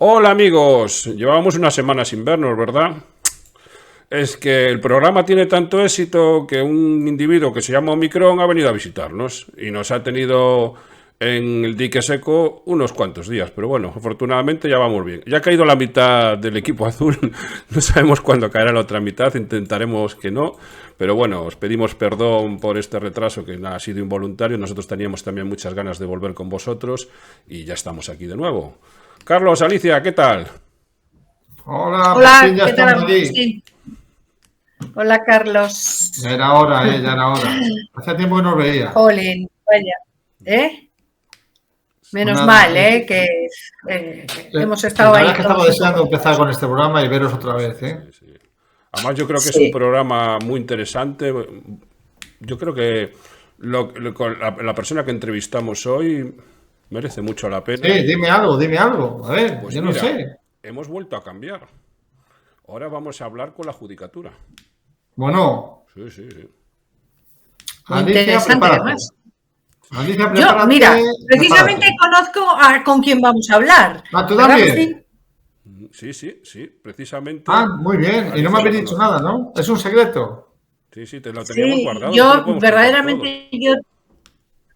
Hola amigos, llevábamos una semana sin vernos, ¿verdad? Es que el programa tiene tanto éxito que un individuo que se llama Omicron ha venido a visitarnos y nos ha tenido en el dique seco unos cuantos días, pero bueno, afortunadamente ya vamos bien. Ya ha caído la mitad del equipo azul, no sabemos cuándo caerá la otra mitad, intentaremos que no, pero bueno, os pedimos perdón por este retraso que ha sido involuntario, nosotros teníamos también muchas ganas de volver con vosotros y ya estamos aquí de nuevo. Carlos, Alicia, ¿qué tal? Hola, por fin Hola, ya ¿qué tal, estamos aquí. Agustín? Hola, Carlos. Ya era hora, ya era hora. Hace tiempo que no os veía. Jolín, vaya. ¿Eh? Pues Menos nada, mal, ¿eh? Que hemos sí, estado la verdad es ahí que todos estaba un poco deseando empezar liados. con este programa y veros otra vez, Sí, ¿eh? sí. Además, yo creo que es un Sí. programa muy interesante. Yo creo que la persona que entrevistamos hoy merece mucho la Sí, pena. dime algo, dime algo. A ver, Pues yo no mira, sé. hemos vuelto a cambiar. Ahora vamos a hablar con la judicatura. Bueno, Sí, sí, sí. Muy Alicia, interesante, prepárate. además. Alicia, Yo, prepárate, mira, prepárate. precisamente conozco con quién vamos a hablar. Ah, ¿tú ¿Verdad, también? Agustín? Sí, sí, sí. Ah, Precisamente muy bien. Y no me Alicia lo habéis dicho conoce. nada, ¿no? Es un secreto. Sí, sí, te lo teníamos Sí, guardado, no te lo yo podemos contar todo. verdaderamente yo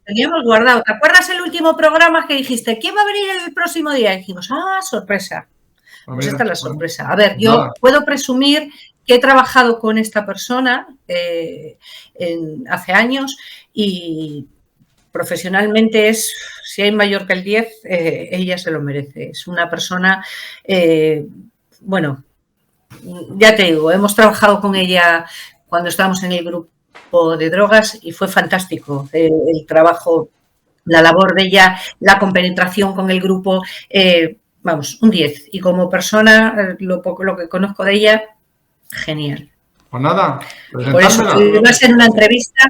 teníamos guardado. ¿Te acuerdas el último programa que dijiste, ¿quién va a venir el próximo día? Y dijimos, sorpresa. Pues Pues esta es mira, la pues sorpresa. A ver, yo nada. puedo presumir que he trabajado con esta persona hace años y profesionalmente es, si hay mayor que el 10, ella se lo merece. Es una persona, bueno, ya te digo, hemos trabajado con ella cuando estábamos en el grupo de drogas y fue fantástico el trabajo, la labor de ella, la compenetración con el grupo, vamos, un 10. Y como persona, lo que conozco de ella, genial. Pues nada, Por eso, Vamos con presentármela. la va a ser una presentación. entrevista.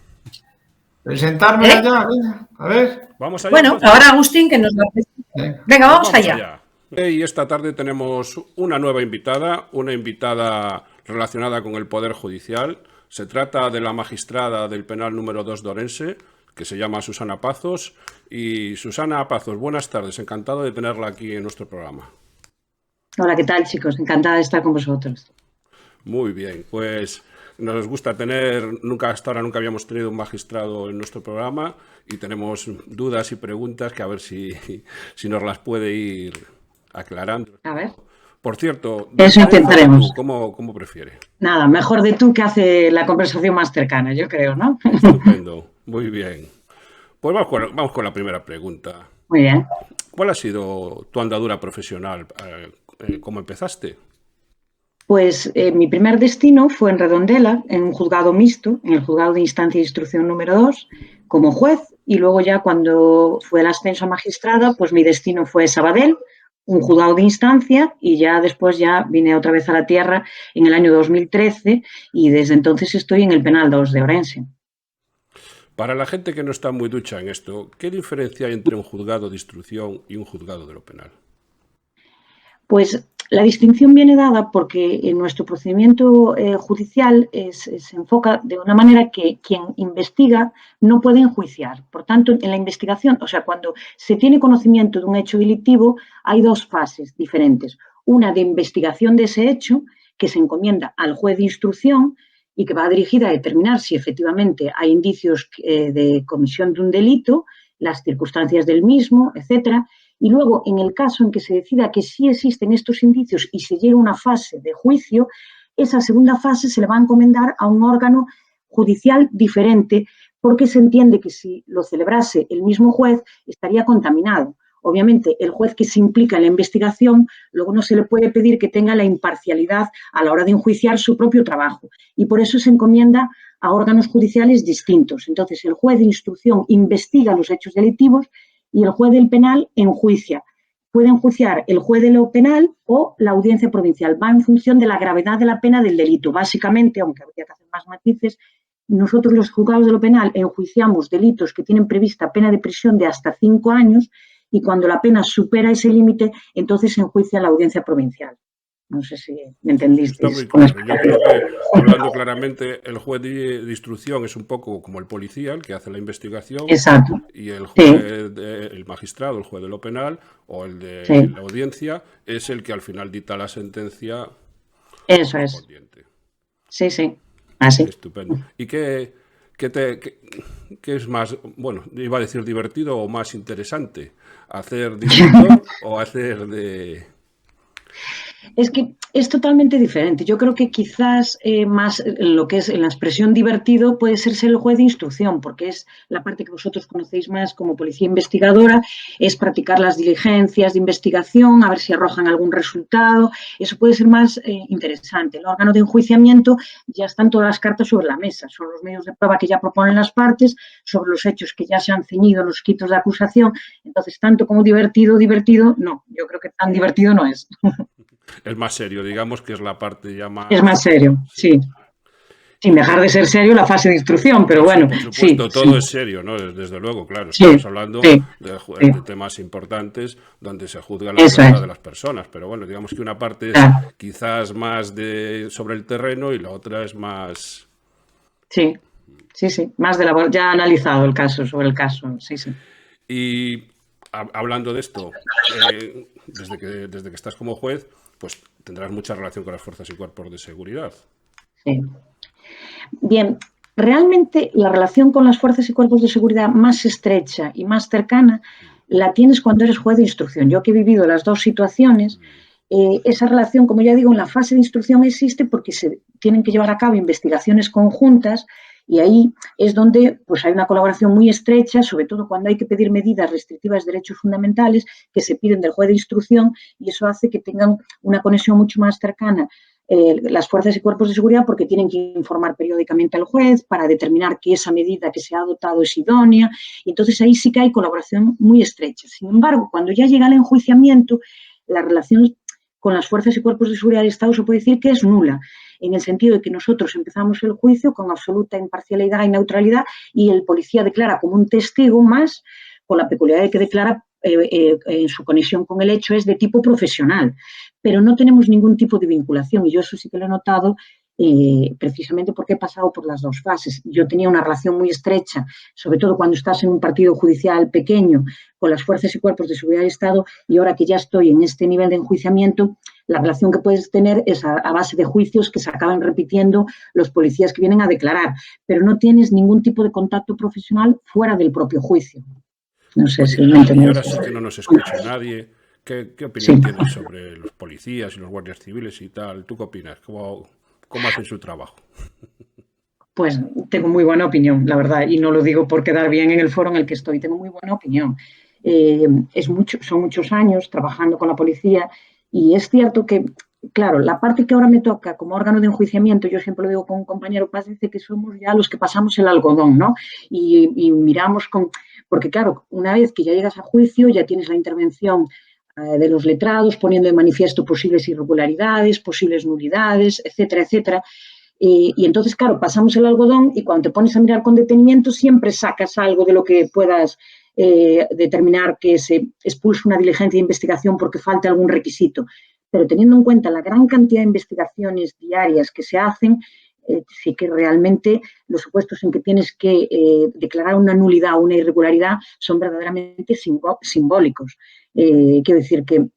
Presentármela ¿Eh? ya, venga. A ver. ¿Vamos allá Bueno, ahora entonces? Agustín, que nos va a presentar. Venga. Venga, Pues vamos vamos allá. allá. Y esta tarde tenemos una invitada relacionada con el Poder Judicial. Se trata de la magistrada del penal número 2 de Orense, que se llama Susana Pazos. Y Susana Pazos, buenas tardes, encantado de tenerla aquí en nuestro programa. Hola, ¿qué tal, chicos? Encantada de estar con vosotros. Muy bien, pues nos gusta hasta ahora nunca habíamos tenido un magistrado en nuestro programa y tenemos dudas y preguntas que a ver si nos las puede ir aclarando. A ver. Por cierto, de Eso usted o de intentaremos. tú, ¿cómo prefiere? Nada, mejor de tú que hace la conversación más cercana, yo creo, ¿no? Estupendo, muy bien. Pues vamos con la primera pregunta. Muy bien. ¿Cuál ha sido tu andadura profesional? ¿Cómo empezaste? Pues mi primer destino fue en Redondela, en un juzgado mixto, en el juzgado de instancia de instrucción número 2, como juez, y luego ya cuando fue el ascenso a magistrada, pues mi destino fue Sabadell, un juzgado de instancia, y ya después ya vine otra vez a la tierra en el año 2013 y desde entonces estoy en el penal 2 de Orense. Para la gente que no está muy ducha en esto, ¿qué diferencia hay entre un juzgado de instrucción y un juzgado de lo penal? Pues la distinción viene dada porque en nuestro procedimiento judicial se enfoca de una manera que quien investiga no puede enjuiciar. Por tanto, en la investigación, o sea, cuando se tiene conocimiento de un hecho delictivo, hay dos fases diferentes. Una de investigación de ese hecho, que se encomienda al juez de instrucción y que va dirigida a determinar si efectivamente hay indicios de comisión de un delito, las circunstancias del mismo, etcétera. Y luego, en el caso en que se decida que sí existen estos indicios y se llegue a una fase de juicio, esa segunda fase se le va a encomendar a un órgano judicial diferente porque se entiende que si lo celebrase el mismo juez estaría contaminado. Obviamente, el juez que se implica en la investigación, luego no se le puede pedir que tenga la imparcialidad a la hora de enjuiciar su propio trabajo. Y por eso se encomienda a órganos judiciales distintos. Entonces, el juez de instrucción investiga los hechos delictivos y el juez del penal enjuicia. Puede enjuiciar el juez de lo penal o la audiencia provincial. Va en función de la gravedad de la pena del delito. Básicamente, aunque habría que hacer más matices, nosotros los juzgados de lo penal enjuiciamos delitos que tienen prevista pena de prisión de hasta 5 años y cuando la pena supera ese límite, entonces se enjuicia la audiencia provincial. No sé si me entendisteis. Está muy claro. Yo creo que, hablando claramente, el juez de instrucción es un poco como el policía, el que hace la investigación, Exacto. y el Sí, juez, el magistrado, el juez de lo penal o el de sí, la audiencia es el que al final dicta la sentencia eso es. correspondiente. Sí, sí, así. Estupendo. ¿Y qué es más, bueno, iba a decir divertido o más interesante? ¿Hacer de instructor o hacer de...? Es que es totalmente diferente. Yo creo que quizás más lo que es en la expresión divertido puede ser el juez de instrucción, porque es la parte que vosotros conocéis más como policía investigadora, es practicar las diligencias de investigación, a ver si arrojan algún resultado. Eso puede ser más interesante. El órgano de enjuiciamiento ya están todas las cartas sobre la mesa, son los medios de prueba que ya proponen las partes, sobre los hechos que ya se han ceñido los quitos de acusación. Entonces, tanto como divertido, no. Yo creo que tan divertido no es. Es más serio, digamos que es la parte ya más... Es más serio, Sí. sí. Sin dejar de ser serio la fase de instrucción, pero bueno, por supuesto, sí, todo sí. es serio, ¿no? Desde luego, claro. Sí, Estamos hablando sí, sí. de temas importantes donde se juzga la Eso verdad es. de las personas. Pero bueno, digamos que una parte es Claro. quizás más sobre el terreno y la otra es más... Sí, sí, sí. Más de ya analizado el caso, sobre el caso, sí, sí. Y hablando de esto, desde que estás como juez, pues tendrás mucha relación con las fuerzas y cuerpos de seguridad. Sí. Bien, realmente la relación con las fuerzas y cuerpos de seguridad más estrecha y más cercana la tienes cuando eres juez de instrucción. Yo que he vivido las dos situaciones, esa relación, como ya digo, en la fase de instrucción existe porque se tienen que llevar a cabo investigaciones conjuntas y ahí es donde pues, hay una colaboración muy estrecha, sobre todo cuando hay que pedir medidas restrictivas de derechos fundamentales que se piden del juez de instrucción y eso hace que tengan una conexión mucho más cercana las fuerzas y cuerpos de seguridad porque tienen que informar periódicamente al juez para determinar que esa medida que se ha adoptado es idónea. Y entonces ahí sí que hay colaboración muy estrecha. Sin embargo, cuando ya llega el enjuiciamiento, la relación con las fuerzas y cuerpos de seguridad del Estado se puede decir que es nula, en el sentido de que nosotros empezamos el juicio con absoluta imparcialidad y neutralidad y el policía declara como un testigo más, con la peculiaridad de que declara en su conexión con el hecho es de tipo profesional, pero no tenemos ningún tipo de vinculación y yo eso sí que lo he notado precisamente porque he pasado por las dos fases. Yo tenía una relación muy estrecha, sobre todo cuando estás en un partido judicial pequeño, con las fuerzas y cuerpos de seguridad del Estado y ahora que ya estoy en este nivel de enjuiciamiento, la relación que puedes tener es a base de juicios que se acaban repitiendo los policías que vienen a declarar, pero no tienes ningún tipo de contacto profesional fuera del propio juicio. No sé si me entendéis. Y ahora sí que no nos escucha nadie. ¿Qué opinión tienes sobre los policías y los guardias civiles y tal? ¿Tú qué opinas? ¿Cómo hacen su trabajo? Pues tengo muy buena opinión, la verdad, y no lo digo por quedar bien en el foro en el que estoy, tengo muy buena opinión. Son muchos años trabajando con la policía y es cierto que, claro, la parte que ahora me toca como órgano de enjuiciamiento, yo siempre lo digo con un compañero Paz, dice que somos ya los que pasamos el algodón, ¿no? Y miramos porque claro, una vez que ya llegas a juicio, ya tienes la intervención de los letrados poniendo de manifiesto posibles irregularidades, posibles nulidades, etcétera, etcétera. Y entonces, claro, pasamos el algodón y cuando te pones a mirar con detenimiento siempre sacas algo de lo que puedas determinar que se expulse una diligencia de investigación porque falta algún requisito. Pero teniendo en cuenta la gran cantidad de investigaciones diarias que se hacen, sí que realmente los supuestos en que tienes que declarar una nulidad o una irregularidad son verdaderamente simbólicos. Quiero decir que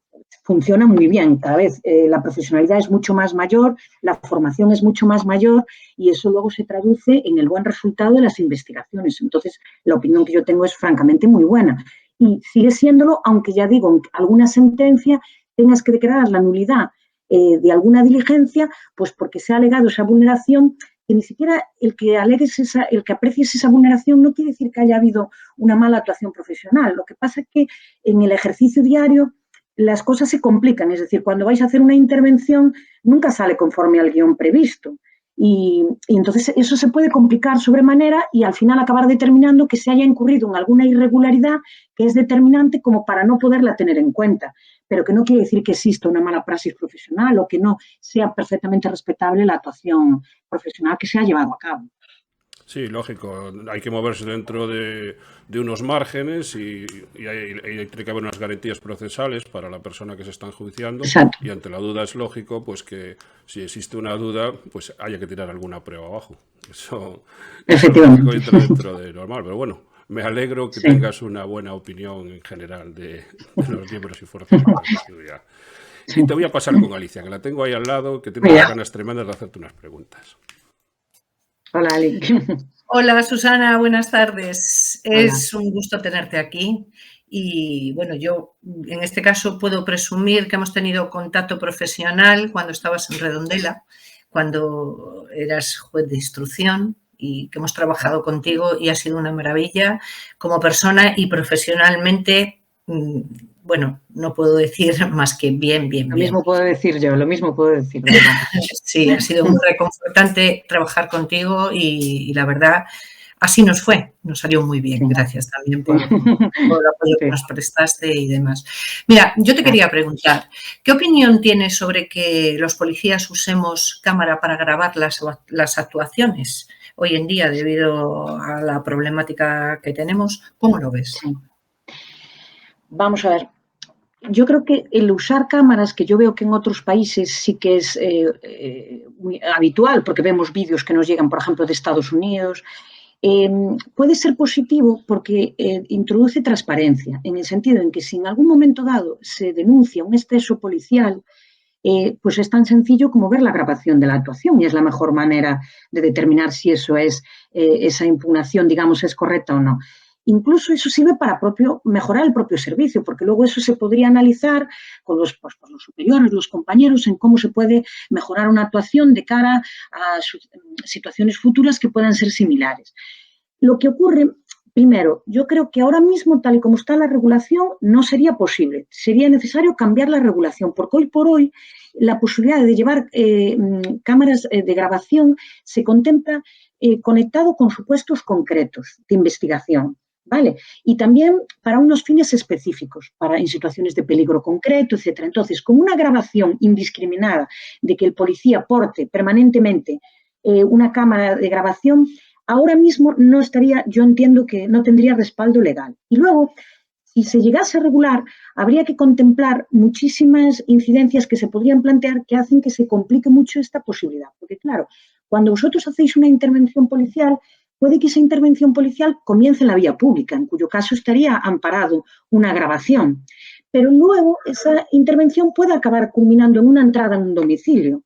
funciona muy bien. Cada vez la profesionalidad es mucho más mayor, la formación es mucho más mayor y eso luego se traduce en el buen resultado de las investigaciones. Entonces, la opinión que yo tengo es francamente muy buena. Y sigue siéndolo, aunque ya digo, en alguna sentencia tengas que declarar la nulidad de alguna diligencia, pues porque se ha alegado esa vulneración, que ni siquiera el que aprecies esa vulneración no quiere decir que haya habido una mala actuación profesional. Lo que pasa es que en el ejercicio diario las cosas se complican, es decir, cuando vais a hacer una intervención nunca sale conforme al guión previsto. Y entonces eso se puede complicar sobremanera y al final acabar determinando que se haya incurrido en alguna irregularidad que es determinante como para no poderla tener en cuenta, pero que no quiere decir que exista una mala praxis profesional o que no sea perfectamente respetable la actuación profesional que se ha llevado a cabo. Sí, lógico. Hay que moverse dentro de unos márgenes y tiene que haber unas garantías procesales para la persona que se está enjuiciando. Exacto. Y ante la duda es lógico pues que si existe una duda, pues haya que tirar alguna prueba abajo. Eso Efectivamente. entra dentro de normal. Pero bueno, me alegro que tengas una buena opinión en general de los miembros y fuerzas de seguridad. Y te voy a pasar con Alicia, que la tengo ahí al lado, que tiene unas ganas tremendas de hacerte unas preguntas. Hola, Ali. Hola, Susana, buenas tardes. Hola. Es un gusto tenerte aquí. Y bueno, yo en este caso puedo presumir que hemos tenido contacto profesional cuando estabas en Redondela, cuando eras juez de instrucción, y que hemos trabajado contigo y ha sido una maravilla como persona y profesionalmente. Bueno, no puedo decir más que bien. Lo mismo puedo decir yo, lo mismo puedo decir. Sí, ha sido muy reconfortante trabajar contigo y la verdad, así nos fue, nos salió muy bien. Gracias también por el apoyo que nos prestaste y demás. Mira, yo te quería preguntar, ¿qué opinión tienes sobre que los policías usemos cámara para grabar las actuaciones hoy en día debido a la problemática que tenemos? ¿Cómo lo ves? Sí. Vamos a ver. Yo creo que el usar cámaras, que yo veo que en otros países sí que es muy habitual, porque vemos vídeos que nos llegan, por ejemplo, de Estados Unidos, puede ser positivo porque introduce transparencia, en el sentido en que si en algún momento dado se denuncia un exceso policial, pues es tan sencillo como ver la grabación de la actuación y es la mejor manera de determinar si eso es, esa impugnación, digamos, es correcta o no. Incluso eso sirve para mejorar el propio servicio, porque luego eso se podría analizar con los superiores, los compañeros, en cómo se puede mejorar una actuación de cara a situaciones futuras que puedan ser similares. Lo que ocurre, primero, yo creo que ahora mismo, tal y como está la regulación, no sería posible. Sería necesario cambiar la regulación, porque hoy por hoy la posibilidad de llevar cámaras de grabación se contempla conectado con supuestos concretos de investigación. ¿Vale? Y también para unos fines específicos, en situaciones de peligro concreto, etc. Entonces, con una grabación indiscriminada de que el policía porte permanentemente una cámara de grabación, ahora mismo no estaría, yo entiendo que no tendría respaldo legal. Y luego, si se llegase a regular, habría que contemplar muchísimas incidencias que se podrían plantear que hacen que se complique mucho esta posibilidad. Porque, claro, cuando vosotros hacéis una intervención policial, puede que esa intervención policial comience en la vía pública, en cuyo caso estaría amparado una grabación. Pero luego esa intervención puede acabar culminando en una entrada en un domicilio.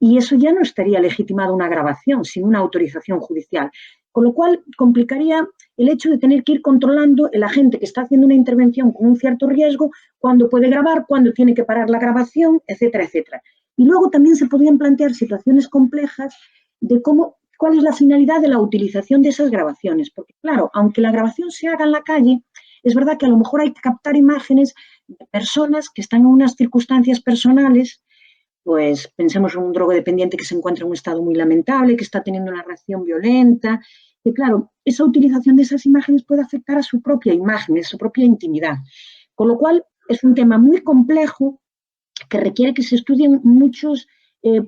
Y eso ya no estaría legitimado una grabación, sin una autorización judicial. Con lo cual complicaría el hecho de tener que ir controlando el agente que está haciendo una intervención con un cierto riesgo, cuándo puede grabar, cuándo tiene que parar la grabación, etcétera, etcétera. Y luego también se podrían plantear situaciones complejas de cuál es la finalidad de la utilización de esas grabaciones. Porque, claro, aunque la grabación se haga en la calle, es verdad que a lo mejor hay que captar imágenes de personas que están en unas circunstancias personales, pues pensemos en un drogodependiente que se encuentra en un estado muy lamentable, que está teniendo una reacción violenta, que claro, esa utilización de esas imágenes puede afectar a su propia imagen, a su propia intimidad. Con lo cual, es un tema muy complejo que requiere que se estudien muchos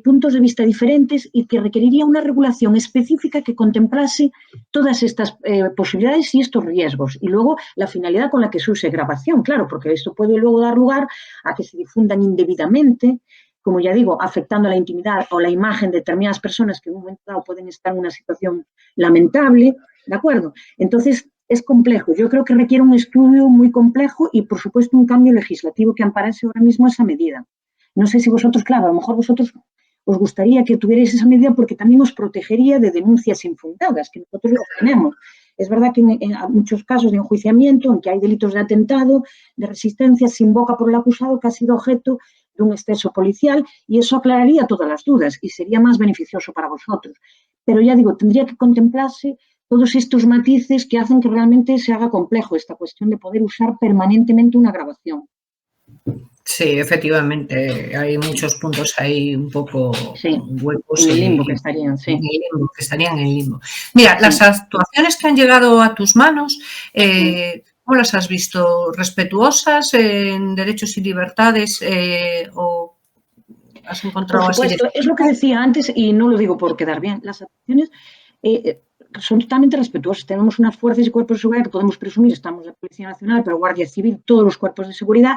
puntos de vista diferentes y que requeriría una regulación específica que contemplase todas estas posibilidades y estos riesgos. Y luego la finalidad con la que se use grabación, claro, porque esto puede luego dar lugar a que se difundan indebidamente, como ya digo, afectando a la intimidad o la imagen de determinadas personas que en un momento dado pueden estar en una situación lamentable, ¿de acuerdo? Entonces, es complejo. Yo creo que requiere un estudio muy complejo y, por supuesto, un cambio legislativo que amparase ahora mismo esa medida. No sé si vosotros, claro, a lo mejor vosotros os gustaría que tuvierais esa medida porque también os protegería de denuncias infundadas, que nosotros las tenemos. Es verdad que en muchos casos de enjuiciamiento, en que hay delitos de atentado, de resistencia, se invoca por el acusado que ha sido objeto de un exceso policial y eso aclararía todas las dudas y sería más beneficioso para vosotros. Pero ya digo, tendría que contemplarse todos estos matices que hacen que realmente se haga complejo esta cuestión de poder usar permanentemente una grabación. Sí, efectivamente, hay muchos puntos ahí un poco huecos. En el limbo que estarían, sí. En el limbo. Mira, las actuaciones que han llegado a tus manos, ¿cómo las has visto? ¿Respetuosas en derechos y libertades o has encontrado? Por supuesto, es lo que decía antes y no lo digo por quedar bien. Las actuaciones son totalmente respetuosos. Tenemos unas fuerzas y cuerpos de seguridad que podemos presumir, estamos la Policía Nacional, pero Guardia Civil, todos los cuerpos de seguridad,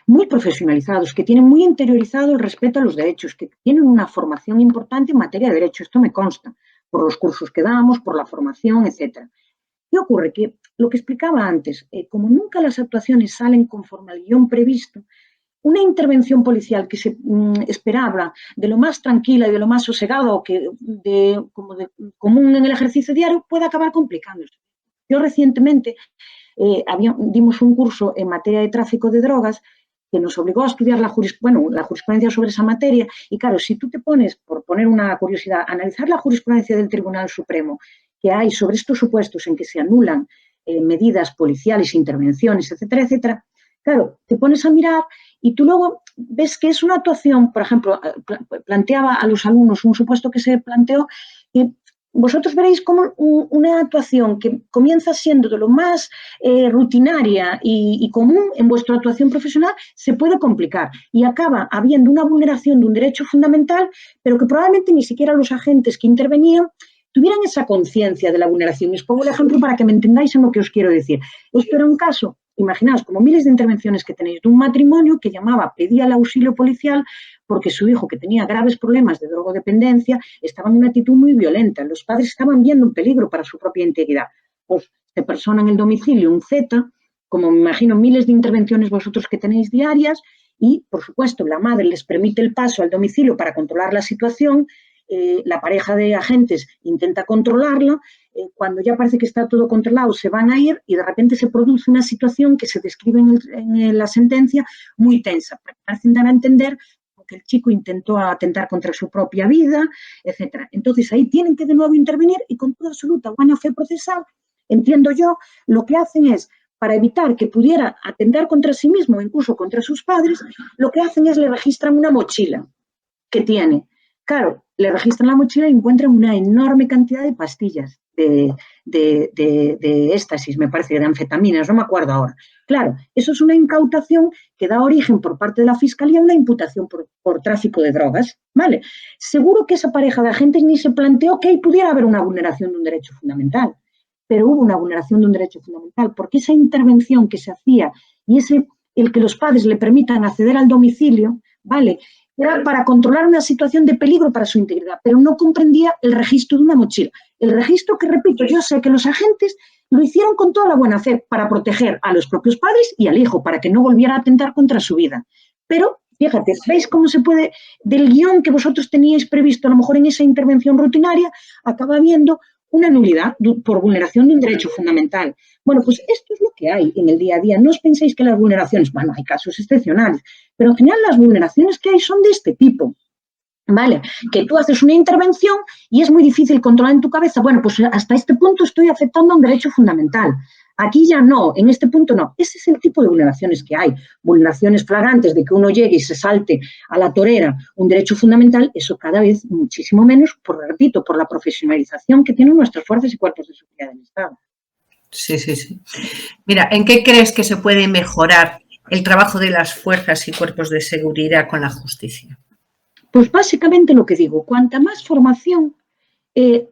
muy profesionalizados, que tienen muy interiorizado el respeto a los derechos, que tienen una formación importante en materia de derecho. Esto me consta, por los cursos que damos, por la formación, etcétera. ¿Qué ocurre? Que lo que explicaba antes, como nunca las actuaciones salen conforme al guión previsto, una intervención policial que se esperaba de lo más tranquila y de lo más sosegado, como de común en el ejercicio diario, puede acabar complicándose. Yo recientemente dimos un curso en materia de tráfico de drogas que nos obligó a estudiar la jurisprudencia sobre esa materia. Y claro, si tú te pones, por poner una curiosidad, a analizar la jurisprudencia del Tribunal Supremo que hay sobre estos supuestos en que se anulan medidas policiales, intervenciones, etcétera, etcétera, claro, te pones a mirar y tú luego ves que es una actuación, por ejemplo, planteaba a los alumnos un supuesto que se planteó, y vosotros veréis como una actuación que comienza siendo de lo más rutinaria y común en vuestra actuación profesional se puede complicar y acaba habiendo una vulneración de un derecho fundamental, pero que probablemente ni siquiera los agentes que intervenían tuvieran esa conciencia de la vulneración. Y os pongo el ejemplo para que me entendáis en lo que os quiero decir. Esto era un caso, imaginaos, como miles de intervenciones que tenéis, de un matrimonio que pedía el auxilio policial porque su hijo, que tenía graves problemas de drogodependencia, estaba en una actitud muy violenta. Los padres estaban viendo un peligro para su propia integridad. Pues se persona en el domicilio un Z, como me imagino miles de intervenciones vosotros que tenéis diarias, y, por supuesto, la madre les permite el paso al domicilio para controlar la situación. La pareja de agentes intenta controlarla, cuando ya parece que está todo controlado se van a ir y de repente se produce una situación que se describe en la sentencia muy tensa. Parecen dar a entender que el chico intentó atentar contra su propia vida, etc. Entonces ahí tienen que de nuevo intervenir y con toda absoluta buena fe procesal, entiendo yo, lo que hacen es, para evitar que pudiera atentar contra sí mismo o incluso contra sus padres, lo que hacen es le registran una mochila que tiene. Claro, le registran la mochila y encuentran una enorme cantidad de pastillas de éxtasis, me parece, de anfetaminas, no me acuerdo ahora. Claro, eso es una incautación que da origen por parte de la Fiscalía a una imputación por tráfico de drogas, ¿vale? Seguro que esa pareja de agentes ni se planteó que ahí pudiera haber una vulneración de un derecho fundamental, pero hubo una vulneración de un derecho fundamental, porque esa intervención que se hacía y el que los padres le permitan acceder al domicilio, ¿vale?, era para controlar una situación de peligro para su integridad, pero no comprendía el registro de una mochila. El registro que, repito, yo sé que los agentes lo hicieron con toda la buena fe para proteger a los propios padres y al hijo, para que no volviera a atentar contra su vida. Pero, fíjate, ¿veis cómo se puede, del guión que vosotros teníais previsto, a lo mejor en esa intervención rutinaria, acaba habiendo una nulidad por vulneración de un derecho fundamental? Bueno, pues esto es lo que hay en el día a día. No os penséis que las vulneraciones, bueno, hay casos excepcionales, pero en general las vulneraciones que hay son de este tipo, ¿vale? Que tú haces una intervención y es muy difícil controlar en tu cabeza, bueno, pues hasta este punto estoy afectando a un derecho fundamental. Aquí ya no, en este punto no. Ese es el tipo de vulneraciones que hay. Vulneraciones flagrantes de que uno llegue y se salte a la torera un derecho fundamental, eso cada vez muchísimo menos, repito, por la profesionalización que tienen nuestras fuerzas y cuerpos de seguridad del Estado. Sí, sí, sí. Mira, ¿en qué crees que se puede mejorar el trabajo de las fuerzas y cuerpos de seguridad con la justicia? Pues básicamente lo que digo, cuanta más formación,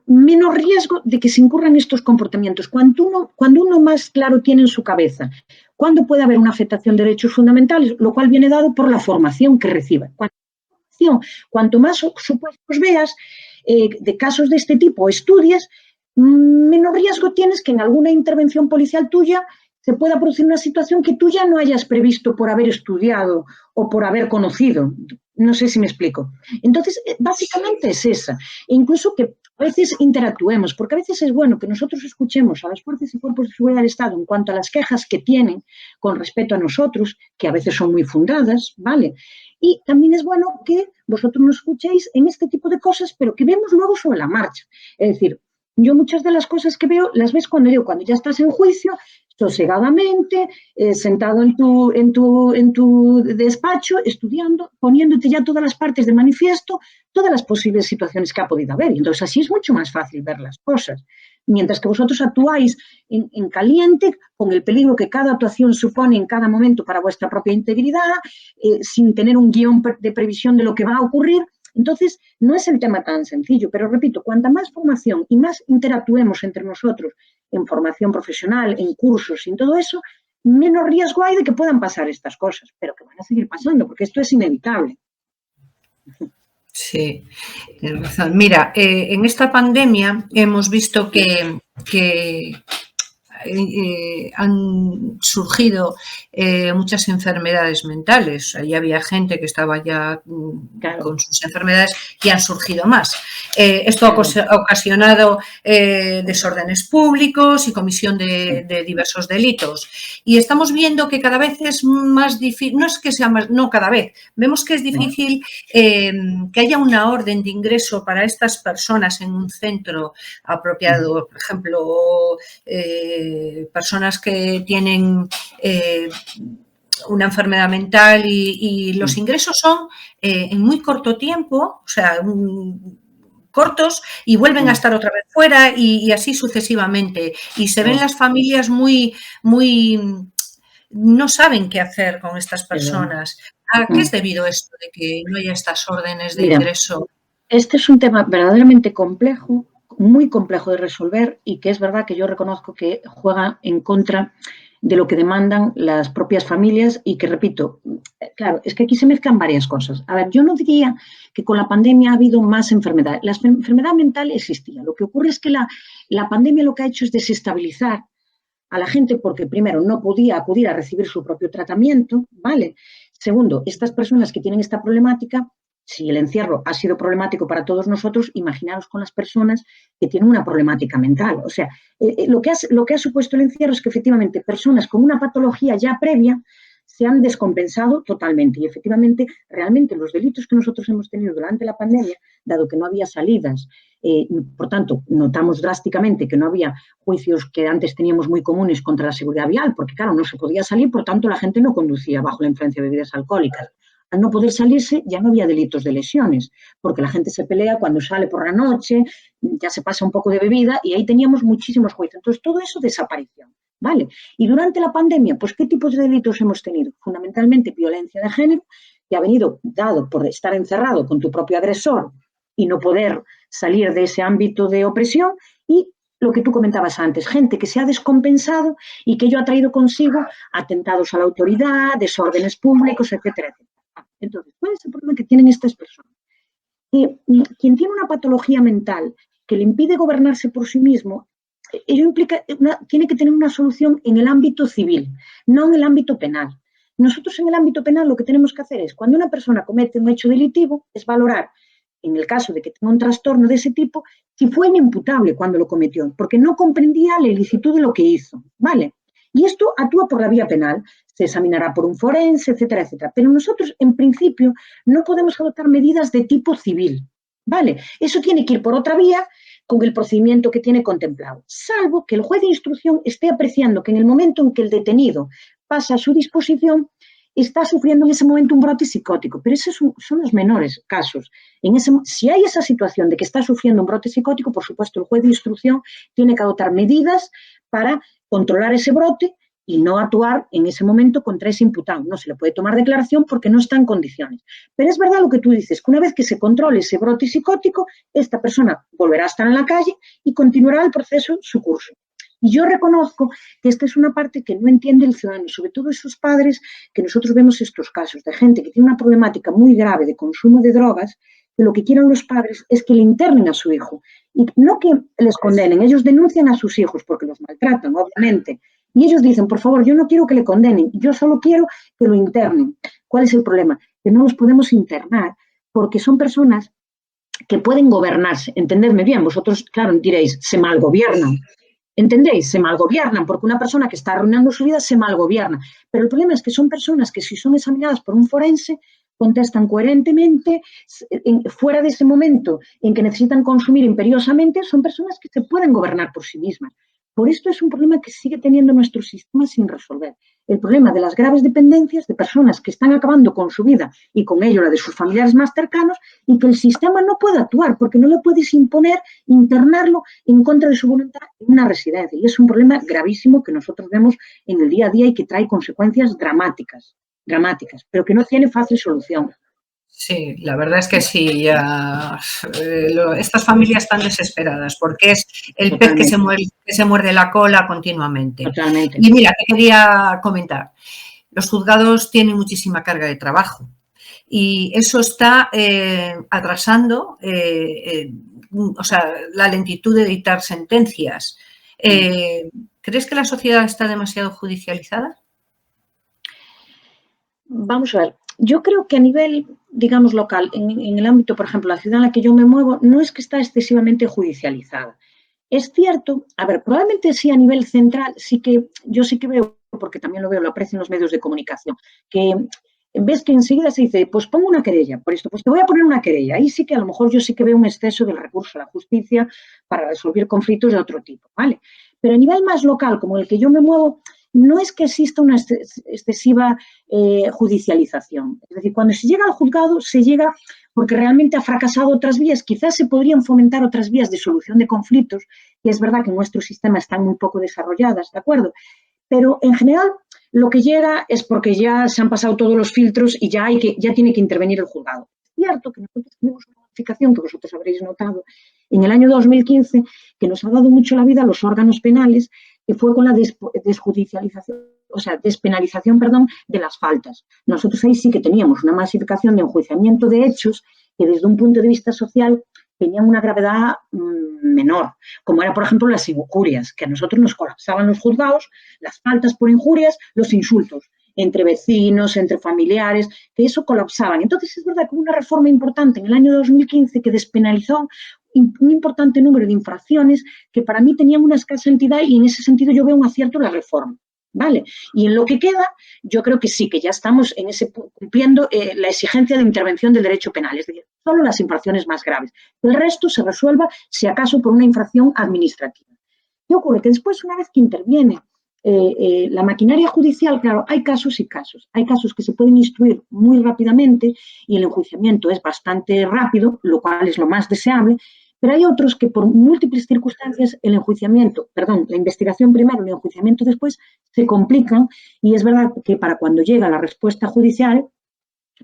menos riesgo de que se incurran estos comportamientos. Cuando uno más claro tiene en su cabeza cuándo puede haber una afectación de derechos fundamentales, lo cual viene dado por la formación que reciba. Cuanto más supuestos veas de casos de este tipo, estudias, menos riesgo tienes que en alguna intervención policial tuya se pueda producir una situación que tú ya no hayas previsto por haber estudiado o por haber conocido. No sé si me explico. Entonces, básicamente es esa. E incluso que a veces interactuemos, porque a veces es bueno que nosotros escuchemos a las fuerzas y cuerpos de seguridad del Estado en cuanto a las quejas que tienen con respecto a nosotros, que a veces son muy fundadas, ¿vale? Y también es bueno que vosotros nos escuchéis en este tipo de cosas, pero que vemos luego sobre la marcha. Es decir, yo muchas de las cosas que veo las ves cuando ya estás en juicio, sosegadamente, sentado en tu despacho, estudiando, poniéndote ya todas las partes de manifiesto, todas las posibles situaciones que ha podido haber. Entonces, así es mucho más fácil ver las cosas. Mientras que vosotros actuáis en caliente, con el peligro que cada actuación supone en cada momento para vuestra propia integridad, sin tener un guión de previsión de lo que va a ocurrir, Entonces, no es el tema tan sencillo, pero repito, cuanta más formación y más interactuemos entre nosotros en formación profesional, en cursos y en todo eso, menos riesgo hay de que puedan pasar estas cosas, pero que van a seguir pasando, porque esto es inevitable. Sí, tienes razón. Mira, en esta pandemia hemos visto que han surgido muchas enfermedades mentales. O sea, ya había gente que estaba ya con sus enfermedades y han surgido más. Esto ha ocasionado desórdenes públicos y comisión de diversos delitos. Y estamos viendo que cada vez es más difícil, no es que sea más, no cada vez, vemos que es difícil que haya una orden de ingreso para estas personas en un centro apropiado. Por ejemplo, personas que tienen una enfermedad mental y los ingresos son en muy corto tiempo, o sea, cortos, y vuelven a estar otra vez fuera y así sucesivamente. Y se ven las familias muy, no saben qué hacer con estas personas. ¿A qué es debido esto de que no haya estas órdenes de ingreso? Este es un tema verdaderamente complejo, muy complejo de resolver y que es verdad que yo reconozco que juega en contra de lo que demandan las propias familias y que, repito, claro, es que aquí se mezclan varias cosas. A ver, yo no diría que con la pandemia ha habido más enfermedad. La enfermedad mental existía. Lo que ocurre es que la pandemia lo que ha hecho es desestabilizar a la gente porque, primero, no podía acudir a recibir su propio tratamiento, ¿vale? Segundo, estas personas que tienen esta problemática, si el encierro ha sido problemático para todos nosotros, imaginaros con las personas que tienen una problemática mental. O sea, lo que ha supuesto el encierro es que efectivamente personas con una patología ya previa se han descompensado totalmente y efectivamente realmente los delitos que nosotros hemos tenido durante la pandemia, dado que no había salidas, por tanto notamos drásticamente que no había juicios que antes teníamos muy comunes contra la seguridad vial, porque claro, no se podía salir, por tanto la gente no conducía bajo la influencia de bebidas alcohólicas. Al no poder salirse ya no había delitos de lesiones, porque la gente se pelea cuando sale por la noche, ya se pasa un poco de bebida y ahí teníamos muchísimos juicios. Entonces todo eso desapareció, ¿vale? Y durante la pandemia, pues ¿qué tipos de delitos hemos tenido? Fundamentalmente violencia de género, que ha venido dado por estar encerrado con tu propio agresor y no poder salir de ese ámbito de opresión y lo que tú comentabas antes, gente que se ha descompensado y que ello ha traído consigo atentados a la autoridad, desórdenes públicos, etcétera, etcétera. Entonces, ¿cuál es el problema que tienen estas personas? Quien tiene una patología mental que le impide gobernarse por sí mismo, ello tiene que tener una solución en el ámbito civil, no en el ámbito penal. Nosotros en el ámbito penal lo que tenemos que hacer es, cuando una persona comete un hecho delictivo, es valorar, en el caso de que tenga un trastorno de ese tipo, si fue inimputable cuando lo cometió, porque no comprendía la ilicitud de lo que hizo, ¿vale? Y esto actúa por la vía penal, se examinará por un forense, etcétera, etcétera. Pero nosotros, en principio, no podemos adoptar medidas de tipo civil, ¿vale? Eso tiene que ir por otra vía con el procedimiento que tiene contemplado, salvo que el juez de instrucción esté apreciando que en el momento en que el detenido pasa a su disposición, está sufriendo en ese momento un brote psicótico, pero esos son los menores casos. Si hay esa situación de que está sufriendo un brote psicótico, por supuesto, el juez de instrucción tiene que adoptar medidas para controlar ese brote y no actuar en ese momento contra ese imputado. No se le puede tomar declaración porque no está en condiciones. Pero es verdad lo que tú dices, que una vez que se controle ese brote psicótico, esta persona volverá a estar en la calle y continuará el proceso, su curso. Y yo reconozco que esta es una parte que no entiende el ciudadano, sobre todo esos padres que nosotros vemos estos casos de gente que tiene una problemática muy grave de consumo de drogas, que lo que quieren los padres es que le internen a su hijo y no que les condenen. Ellos denuncian a sus hijos porque los maltratan, obviamente, y ellos dicen, por favor, yo no quiero que le condenen, yo solo quiero que lo internen. ¿Cuál es el problema? Que no los podemos internar porque son personas que pueden gobernarse. Entendedme bien, vosotros, claro, diréis, se malgobiernan. ¿Entendéis? Se malgobiernan, porque una persona que está arruinando su vida se malgobierna. Pero el problema es que son personas que si son examinadas por un forense, contestan coherentemente, fuera de ese momento en que necesitan consumir imperiosamente, son personas que se pueden gobernar por sí mismas. Por esto es un problema que sigue teniendo nuestro sistema sin resolver. El problema de las graves dependencias de personas que están acabando con su vida y con ello la de sus familiares más cercanos y que el sistema no puede actuar porque no le puedes imponer internarlo en contra de su voluntad en una residencia. Y es un problema gravísimo que nosotros vemos en el día a día y que trae consecuencias dramáticas, pero que no tiene fácil solución. Sí, la verdad es que sí. Estas familias están desesperadas porque es el pez que se muerde la cola continuamente. Totalmente. Y mira, te quería comentar. Los juzgados tienen muchísima carga de trabajo y eso está atrasando la lentitud de dictar sentencias. ¿Crees que la sociedad está demasiado judicializada? Vamos a ver, yo creo que a nivel, digamos, local, en el ámbito, por ejemplo, la ciudad en la que yo me muevo, no es que está excesivamente judicializada. Es cierto, a ver, probablemente sí a nivel central, yo sí que veo, porque también lo aprecio en los medios de comunicación, que ves que enseguida se dice, pues pongo una querella por esto, pues te voy a poner una querella. Ahí sí que a lo mejor yo sí que veo un exceso del recurso a la justicia para resolver conflictos de otro tipo, ¿vale? Pero a nivel más local, como el que yo me muevo, no es que exista una excesiva judicialización. Es decir, cuando se llega al juzgado, se llega porque realmente ha fracasado otras vías. Quizás se podrían fomentar otras vías de solución de conflictos, y es verdad que en nuestro sistema están muy poco desarrolladas, ¿de acuerdo? Pero en general lo que llega es porque ya se han pasado todos los filtros y ya tiene que intervenir el juzgado. Es cierto que nosotros tenemos una modificación que vosotros habréis notado en el año 2015 que nos ha dado mucho la vida a los órganos penales, que fue con la despenalización de las faltas. Nosotros ahí sí que teníamos una masificación de enjuiciamiento de hechos que desde un punto de vista social tenían una gravedad menor, como era, por ejemplo, las injurias, que a nosotros nos colapsaban los juzgados, las faltas por injurias, los insultos entre vecinos, entre familiares, que eso colapsaban. Entonces, es verdad que hubo una reforma importante en el año 2015 que despenalizó un importante número de infracciones que para mí tenían una escasa entidad y en ese sentido yo veo un acierto en la reforma. ¿Vale? Y en lo que queda, yo creo que sí, que ya estamos cumpliendo la exigencia de intervención del derecho penal, es decir, solo las infracciones más graves. El resto se resuelva, si acaso, por una infracción administrativa. ¿Qué ocurre? Que después, una vez que interviene la maquinaria judicial, claro, hay casos y casos. Hay casos que se pueden instruir muy rápidamente y el enjuiciamiento es bastante rápido, lo cual es lo más deseable, pero hay otros que por múltiples circunstancias la investigación primero, el enjuiciamiento después, se complican y es verdad que para cuando llega la respuesta judicial,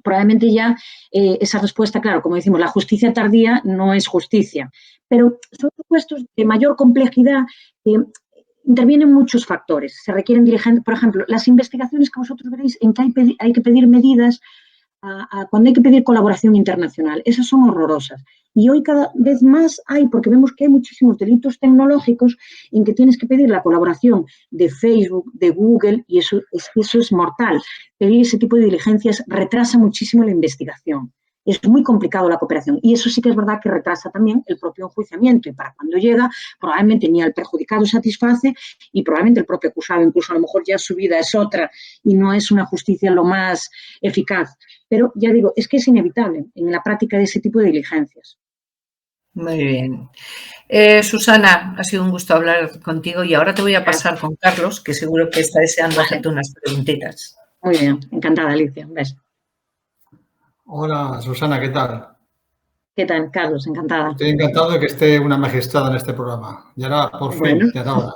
probablemente ya esa respuesta, claro, como decimos, la justicia tardía no es justicia, pero son supuestos de mayor complejidad que intervienen muchos factores, se requieren diligencias, por ejemplo, las investigaciones que vosotros veréis en que hay que pedir medidas cuando hay que pedir colaboración internacional, esas son horrorosas. Y hoy cada vez más hay, porque vemos que hay muchísimos delitos tecnológicos en que tienes que pedir la colaboración de Facebook, de Google, y eso es mortal. Pedir ese tipo de diligencias retrasa muchísimo la investigación. Es muy complicado la cooperación y eso sí que es verdad que retrasa también el propio enjuiciamiento y para cuando llega probablemente ni al perjudicado satisface y probablemente el propio acusado, incluso a lo mejor ya su vida es otra y no es una justicia lo más eficaz. Pero ya digo, es que es inevitable en la práctica de ese tipo de diligencias. Muy bien. Susana, ha sido un gusto hablar contigo y ahora te voy a pasar con Carlos, que seguro que está deseando hacerte unas preguntitas. Muy bien, encantada, Alicia. ¿Ves? Hola, Susana, ¿qué tal? ¿Qué tal, Carlos? Encantada. Estoy encantado de que esté una magistrada en este programa. Ya era, por fin, ya era hora.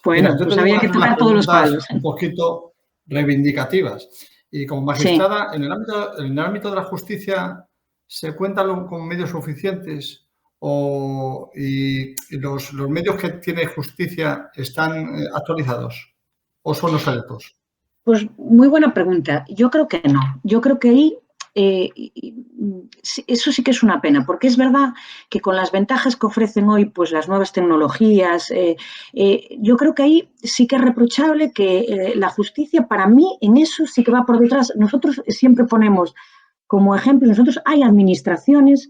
Bueno, Mira, yo pues tengo había que tocar todos los palos. Un poquito reivindicativas. Y como magistrada, sí. en el ámbito de la justicia, ¿se cuentan con medios suficientes? ¿Y los medios que tiene justicia están actualizados? ¿O son obsoletos? Pues muy buena pregunta. Yo creo que no. Yo creo que ahí eso sí que es una pena, porque es verdad que con las ventajas que ofrecen hoy pues las nuevas tecnologías, yo creo que ahí sí que es reprochable que la justicia, para mí, en eso sí que va por detrás. Nosotros siempre ponemos como ejemplo, nosotros hay administraciones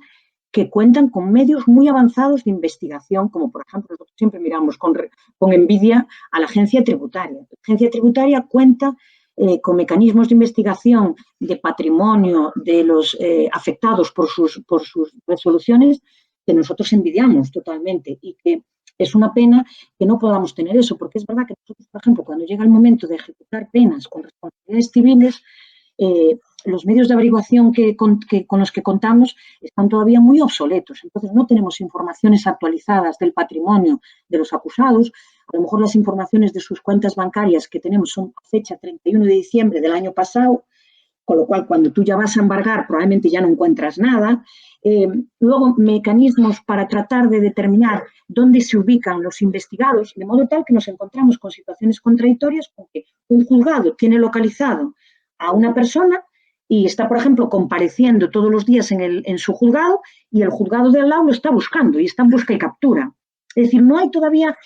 que cuentan con medios muy avanzados de investigación, como por ejemplo, nosotros siempre miramos con envidia a la agencia tributaria. La agencia tributaria cuenta con mecanismos de investigación de patrimonio de los afectados por sus resoluciones que nosotros envidiamos totalmente y que es una pena que no podamos tener eso, porque es verdad que nosotros, por ejemplo, cuando llega el momento de ejecutar penas con responsabilidades civiles, los medios de averiguación con los que contamos están todavía muy obsoletos. Entonces, no tenemos informaciones actualizadas del patrimonio de los acusados. A lo mejor las informaciones de sus cuentas bancarias que tenemos son a fecha 31 de diciembre del año pasado con lo cual cuando tú ya vas a embargar probablemente ya no encuentras nada. Luego, mecanismos para tratar de determinar dónde se ubican los investigados, de modo tal que nos encontramos con situaciones contradictorias porque un juzgado tiene localizado a una persona y está, por ejemplo, compareciendo todos los días en su juzgado y el juzgado de al lado lo está buscando y está en busca y captura. Es decir, no hay todavía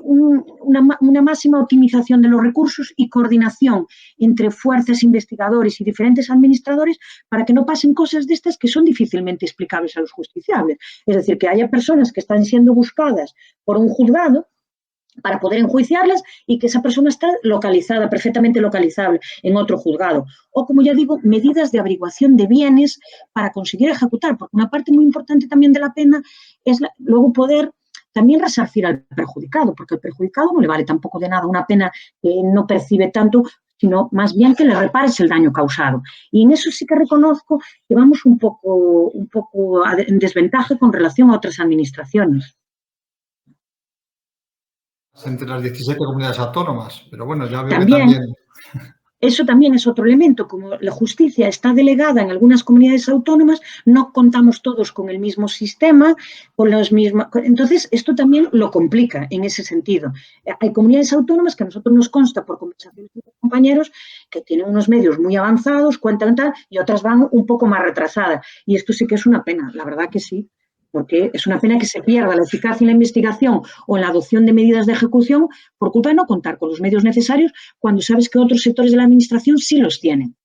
una máxima optimización de los recursos y coordinación entre fuerzas, investigadores y diferentes administradores para que no pasen cosas de estas que son difícilmente explicables a los justiciables. Es decir, que haya personas que están siendo buscadas por un juzgado para poder enjuiciarlas y que esa persona está localizada, perfectamente localizable en otro juzgado. O, como ya digo, medidas de averiguación de bienes para conseguir ejecutar, porque una parte muy importante también de la pena es luego poder también resarcir al perjudicado, porque al perjudicado no le vale tampoco de nada una pena que no percibe tanto, sino más bien que le repares el daño causado. Y en eso sí que reconozco que vamos un poco en desventaja con relación a otras administraciones. Entre las 17 comunidades autónomas, pero bueno, ya veo También, que también... Eso también es otro elemento, como la justicia está delegada en algunas comunidades autónomas, no contamos todos con el mismo sistema, con los mismos... Entonces, esto también lo complica en ese sentido. Hay comunidades autónomas que a nosotros nos consta por conversaciones con compañeros que tienen unos medios muy avanzados, cuentan tal, y otras van un poco más retrasadas. Y esto sí que es una pena, la verdad que sí. Porque es una pena que se pierda la eficacia en la investigación o en la adopción de medidas de ejecución por culpa de no contar con los medios necesarios cuando sabes que otros sectores de la administración sí los tienen.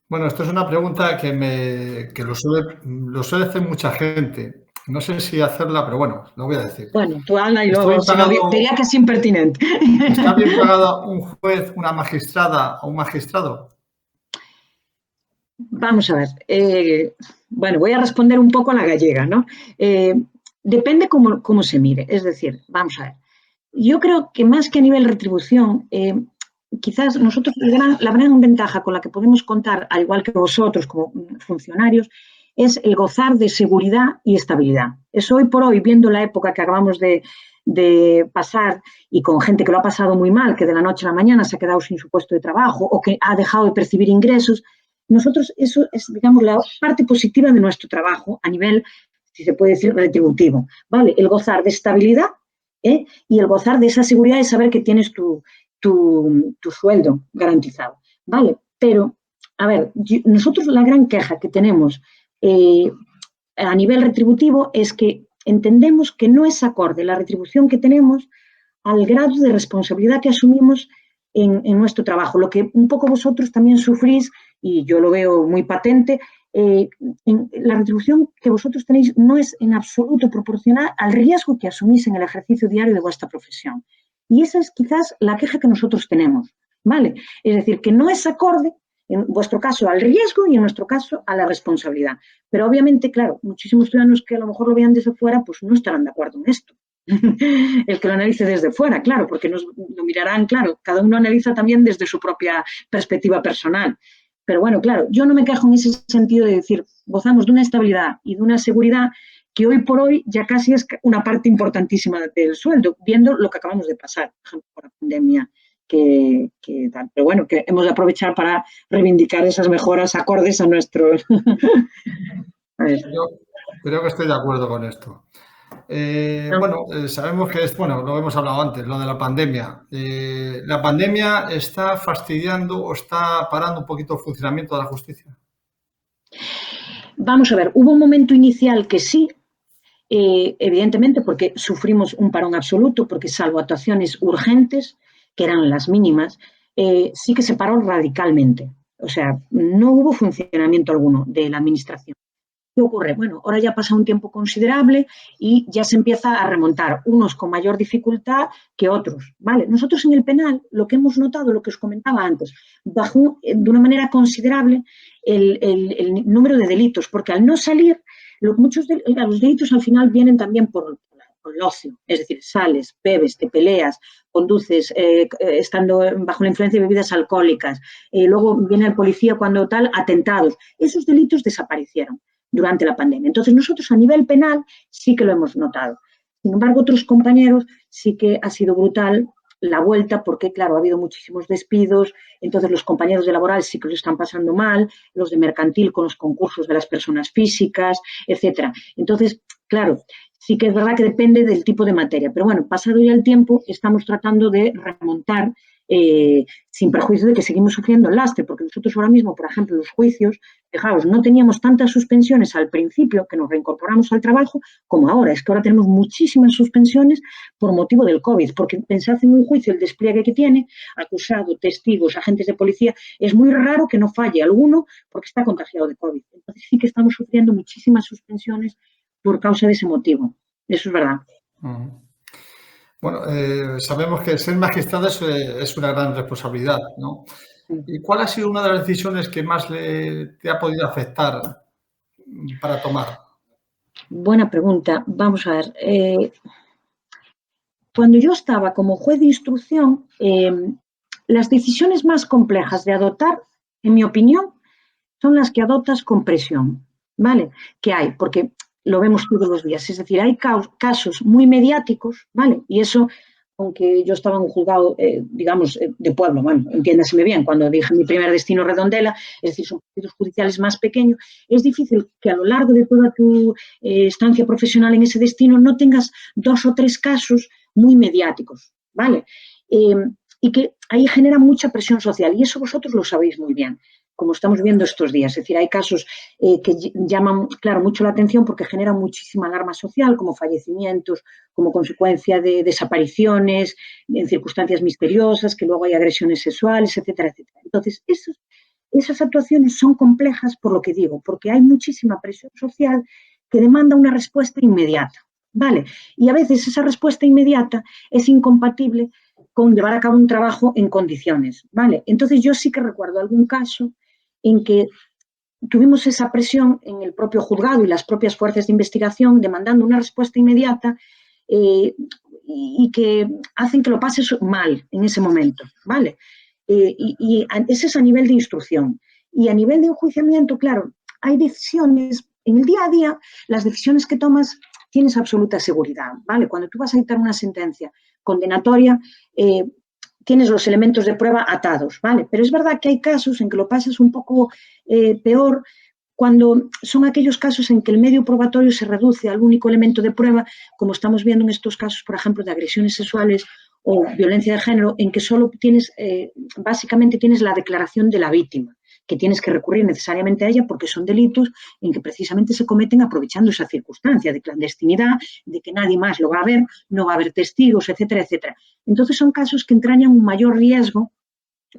Bueno, esto es una pregunta que lo suele hacer mucha gente. No sé si hacerla, pero bueno, lo voy a decir. Bueno, tú habla y luego si no, diría que es impertinente. ¿Está bien pagado un juez, una magistrada o un magistrado? Vamos a ver, bueno, voy a responder un poco a la gallega, ¿no? Depende cómo se mire, es decir, vamos a ver, yo creo que más que a nivel retribución, quizás nosotros la gran ventaja con la que podemos contar, al igual que vosotros como funcionarios, es el gozar de seguridad y estabilidad. Es hoy por hoy, viendo la época que acabamos de pasar y con gente que lo ha pasado muy mal, que de la noche a la mañana se ha quedado sin su puesto de trabajo o que ha dejado de percibir ingresos, nosotros eso es, digamos, la parte positiva de nuestro trabajo a nivel, si se puede decir, retributivo, ¿vale? El gozar de estabilidad y el gozar de esa seguridad de saber que tienes tu sueldo garantizado, ¿vale? Pero, a ver, nosotros la gran queja que tenemos a nivel retributivo es que entendemos que no es acorde la retribución que tenemos al grado de responsabilidad que asumimos en nuestro trabajo, lo que un poco vosotros también sufrís, y yo lo veo muy patente, la retribución que vosotros tenéis no es en absoluto proporcional al riesgo que asumís en el ejercicio diario de vuestra profesión. Y esa es quizás la queja que nosotros tenemos, ¿vale? Es decir, que no es acorde, en vuestro caso, al riesgo y en nuestro caso a la responsabilidad. Pero obviamente, claro, muchísimos ciudadanos que a lo mejor lo vean desde fuera, pues no estarán de acuerdo en esto. El que lo analice desde fuera, claro, porque lo mirarán, claro, cada uno analiza también desde su propia perspectiva personal. Pero bueno, claro, yo no me quejo en ese sentido de decir, gozamos de una estabilidad y de una seguridad que hoy por hoy ya casi es una parte importantísima del sueldo, viendo lo que acabamos de pasar, por ejemplo, por la pandemia. Pero bueno, que hemos de aprovechar para reivindicar esas mejoras acordes a nuestro... A ver. Yo creo que estoy de acuerdo con esto. Bueno, sabemos que lo hemos hablado antes, lo de la pandemia. ¿La pandemia está fastidiando o está parando un poquito el funcionamiento de la justicia? Vamos a ver, hubo un momento inicial que sí, evidentemente porque sufrimos un parón absoluto, porque salvo actuaciones urgentes, que eran las mínimas, sí que se paró radicalmente. O sea, no hubo funcionamiento alguno de la administración. ¿Qué ocurre? Bueno, ahora ya pasa un tiempo considerable y ya se empieza a remontar, unos con mayor dificultad que otros, ¿vale? Nosotros en el penal lo que hemos notado, lo que os comentaba antes, bajó de una manera considerable el número de delitos, porque al no salir, muchos de los delitos al final vienen también por el ocio, es decir, sales, bebes, te peleas, conduces estando bajo la influencia de bebidas alcohólicas, luego viene el policía cuando tal, atentados, esos delitos desaparecieron durante la pandemia. Entonces, nosotros a nivel penal sí que lo hemos notado. Sin embargo, otros compañeros sí que ha sido brutal la vuelta porque, claro, ha habido muchísimos despidos, entonces los compañeros de laboral sí que lo están pasando mal, los de mercantil con los concursos de las personas físicas, etcétera. Entonces, claro, sí que es verdad que depende del tipo de materia, pero bueno, pasado ya el tiempo, estamos tratando de remontar sin perjuicio de que seguimos sufriendo el lastre, porque nosotros ahora mismo, por ejemplo, los juicios, fijaos, no teníamos tantas suspensiones al principio que nos reincorporamos al trabajo como ahora. Es que ahora tenemos muchísimas suspensiones por motivo del COVID, porque pensad en un juicio, el despliegue que tiene, acusado, testigos, agentes de policía, es muy raro que no falle alguno porque está contagiado de COVID. Entonces sí que estamos sufriendo muchísimas suspensiones por causa de ese motivo. Eso es verdad. Bueno, sabemos que ser magistrado es una gran responsabilidad, ¿no? ¿Y cuál ha sido una de las decisiones que más te ha podido afectar para tomar? Buena pregunta. Vamos a ver. Cuando yo estaba como juez de instrucción, las decisiones más complejas de adoptar, en mi opinión, son las que adoptas con presión, ¿vale? Que hay, porque lo vemos todos los días. Es decir, hay casos muy mediáticos, ¿vale? Y eso, aunque yo estaba en un juzgado, digamos, de pueblo, bueno, entiéndaseme bien, cuando dije mi primer destino Redondela, es decir, son partidos judiciales más pequeños, es difícil que a lo largo de toda tu estancia profesional en ese destino no tengas 2 o 3 casos muy mediáticos, ¿vale? Y que ahí genera mucha presión social, y eso vosotros lo sabéis muy bien, como estamos viendo estos días. Es decir, hay casos que llaman, claro, mucho la atención porque generan muchísima alarma social, como fallecimientos, como consecuencia de desapariciones, en circunstancias misteriosas, que luego hay agresiones sexuales, etcétera, etcétera. Entonces, esas actuaciones son complejas por lo que digo, porque hay muchísima presión social que demanda una respuesta inmediata, ¿vale? Y a veces esa respuesta inmediata es incompatible con llevar a cabo un trabajo en condiciones, ¿vale? Entonces, yo sí que recuerdo algún caso en que tuvimos esa presión en el propio juzgado y las propias fuerzas de investigación demandando una respuesta inmediata y que hacen que lo pases mal en ese momento, ¿vale? Y ese es a nivel de instrucción. Y a nivel de enjuiciamiento, claro, hay decisiones, en el día a día, las decisiones que tomas tienes absoluta seguridad, ¿vale? Cuando tú vas a dictar una sentencia condenatoria, tienes los elementos de prueba atados, ¿vale? Pero es verdad que hay casos en que lo pasas un poco peor cuando son aquellos casos en que el medio probatorio se reduce al único elemento de prueba, como estamos viendo en estos casos, por ejemplo, de agresiones sexuales o violencia de género, en que solo tienes, básicamente tienes la declaración de la víctima, que tienes que recurrir necesariamente a ella porque son delitos en que precisamente se cometen aprovechando esa circunstancia de clandestinidad, de que nadie más lo va a ver, no va a haber testigos, etcétera, etcétera. Entonces son casos que entrañan un mayor riesgo,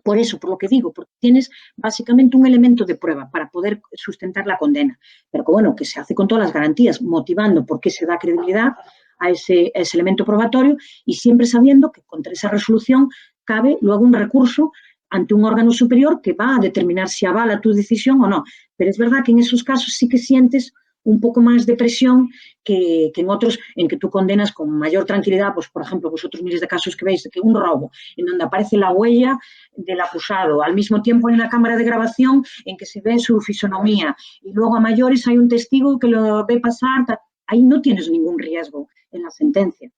por eso, por lo que digo, porque tienes básicamente un elemento de prueba para poder sustentar la condena, pero que bueno, que se hace con todas las garantías, motivando por qué se da credibilidad a ese elemento probatorio y siempre sabiendo que contra esa resolución cabe luego un recurso ante un órgano superior que va a determinar si avala tu decisión o no. Pero es verdad que en esos casos sí que sientes un poco más de presión que en otros en que tú condenas con mayor tranquilidad, pues por ejemplo, vosotros miles de casos que veis, que un robo, en donde aparece la huella del acusado, al mismo tiempo hay una cámara de grabación en que se ve su fisonomía, y luego a mayores hay un testigo que lo ve pasar, ahí no tienes ningún riesgo en la sentencia.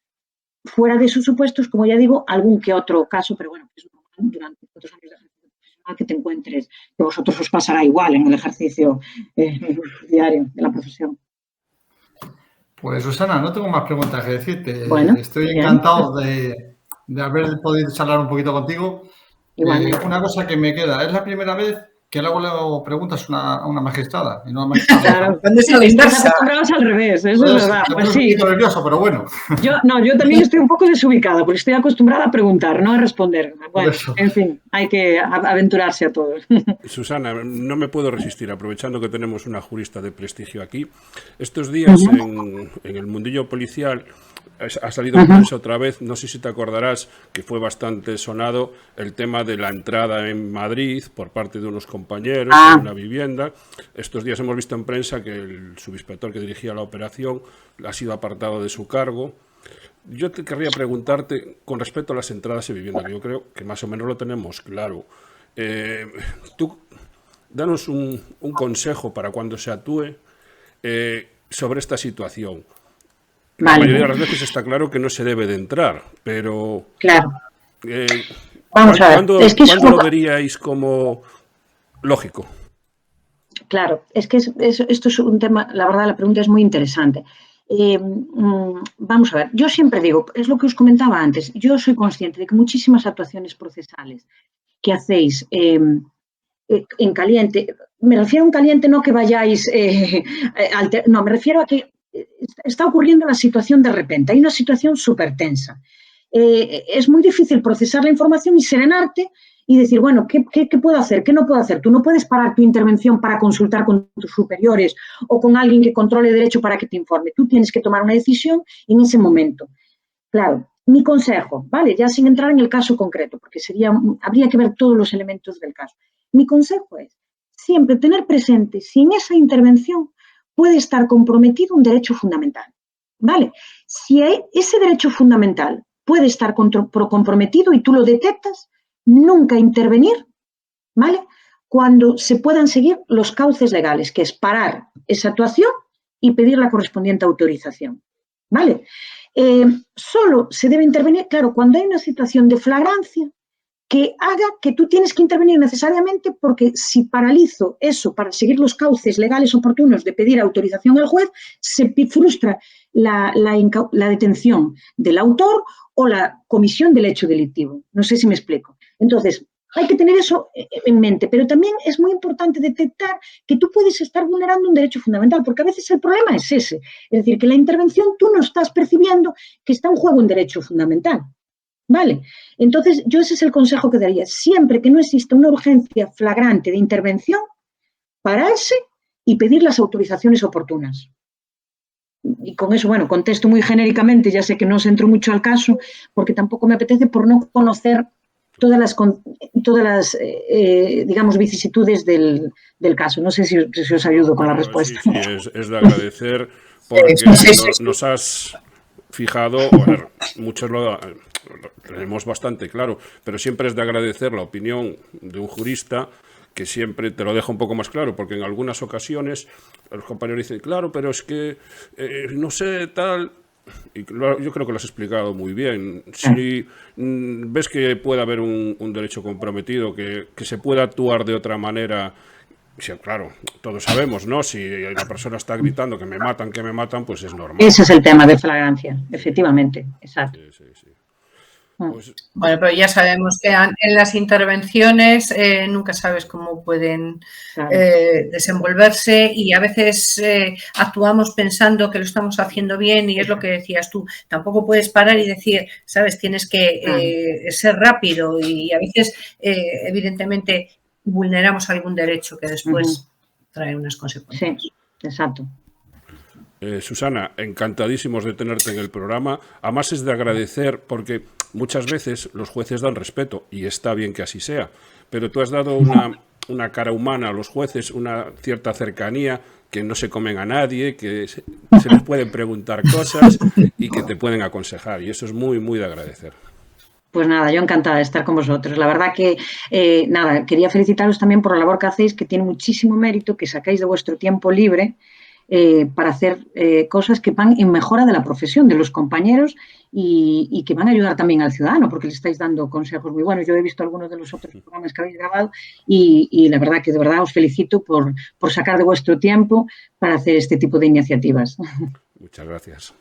Fuera de esos supuestos, como ya digo, algún que otro caso, pero bueno, es normal durante otros años de ejercicio profesional que te encuentres, que a vosotros os pasará igual en el ejercicio diario de la profesión. Pues Susana, no tengo más preguntas que decirte. Bueno, estoy encantado de haber podido charlar un poquito contigo. Una cosa que me queda, es la primera vez que luego preguntas a una magistrada y no a una magistrada. Claro, cuando es a la inversa. Acostumbrados al revés, eso es verdad. Pues sí. Un poquito nervioso, pero bueno. Yo también estoy un poco desubicada, porque estoy acostumbrada a preguntar, no a responder. Bueno, en fin, hay que aventurarse a todos. Susana, no me puedo resistir, aprovechando que tenemos una jurista de prestigio aquí. Estos días en el mundillo policial ha salido en prensa otra vez, no sé si te acordarás que fue bastante sonado el tema de la entrada en Madrid por parte de unos compañeros en una vivienda. Estos días hemos visto en prensa que el subinspector que dirigía la operación ha sido apartado de su cargo. Yo te querría preguntarte con respecto a las entradas en vivienda, que yo creo que más o menos lo tenemos claro. Tú, danos un consejo para cuando se actúe sobre esta situación. La mayoría de las veces está claro que no se debe de entrar, pero claro. Vamos a ver. ¿Cuándo, Es que ¿cuándo lo veríais como lógico? Claro, es que esto es un tema, la verdad, la pregunta es muy interesante. Vamos a ver, yo siempre digo, es lo que os comentaba antes, yo soy consciente de que muchísimas actuaciones procesales que hacéis en caliente, me refiero a un caliente no que vayáis, no, me refiero a que está ocurriendo la situación de repente, hay una situación súper tensa. Es muy difícil procesar la información y serenarte y decir, bueno, ¿qué puedo hacer? ¿Qué no puedo hacer? Tú no puedes parar tu intervención para consultar con tus superiores o con alguien que controle derecho para que te informe. Tú tienes que tomar una decisión en ese momento. Claro, mi consejo, ¿vale? Ya sin entrar en el caso concreto, porque habría que ver todos los elementos del caso. Mi consejo es siempre tener presente si en esa intervención puede estar comprometido un derecho fundamental, ¿vale? Si ese derecho fundamental puede estar comprometido y tú lo detectas, nunca intervenir, ¿vale? Cuando se puedan seguir los cauces legales, que es parar esa actuación y pedir la correspondiente autorización, ¿vale? Solo se debe intervenir, claro, cuando hay una situación de flagrancia que haga que tú tienes que intervenir necesariamente, porque si paralizo eso para seguir los cauces legales oportunos de pedir autorización al juez, se frustra la detención del autor o la comisión del hecho delictivo. No sé si me explico. Entonces, hay que tener eso en mente, pero también es muy importante detectar que tú puedes estar vulnerando un derecho fundamental, porque a veces el problema es ese. Es decir, que la intervención tú no estás percibiendo que está en juego un derecho fundamental. ¿Vale? Entonces, yo ese es el consejo que daría. Siempre que no exista una urgencia flagrante de intervención, pararse y pedir las autorizaciones oportunas. Y con eso, bueno, contesto muy genéricamente, ya sé que no os entro mucho al caso, porque tampoco me apetece por no conocer todas las digamos, vicisitudes del caso. No sé si os ayudo con la respuesta. Sí, es de agradecer porque nos has fijado, bueno, muchos lo tenemos bastante claro, pero siempre es de agradecer la opinión de un jurista que siempre te lo deja un poco más claro, porque en algunas ocasiones los compañeros dicen, claro, pero es que no sé, tal. Y yo creo que lo has explicado muy bien. Si ves que puede haber un derecho comprometido, que se pueda actuar de otra manera, sí, claro, todos sabemos, ¿no? Si la persona está gritando que me matan, pues es normal. Ese es el tema de flagrancia, efectivamente, exacto. Sí. Pues, bueno, pero ya sabemos que en las intervenciones nunca sabes cómo pueden desenvolverse y a veces actuamos pensando que lo estamos haciendo bien y es lo que decías tú. Tampoco puedes parar y decir, sabes, tienes que ser rápido y a veces, evidentemente, vulneramos algún derecho que después trae unas consecuencias. Sí, exacto. Susana, encantadísimos de tenerte en el programa. Además es de agradecer porque muchas veces los jueces dan respeto y está bien que así sea, pero tú has dado una cara humana a los jueces, una cierta cercanía, que no se comen a nadie, que se les pueden preguntar cosas y que te pueden aconsejar, y eso es muy, muy de agradecer. Pues nada, yo encantada de estar con vosotros. La verdad que, nada, quería felicitaros también por la labor que hacéis, que tiene muchísimo mérito, que sacáis de vuestro tiempo libre para hacer cosas que van en mejora de la profesión de los compañeros y que van a ayudar también al ciudadano, porque le estáis dando consejos muy buenos. Yo he visto algunos de los otros programas que habéis grabado y la verdad que de verdad os felicito por sacar de vuestro tiempo para hacer este tipo de iniciativas. Muchas gracias.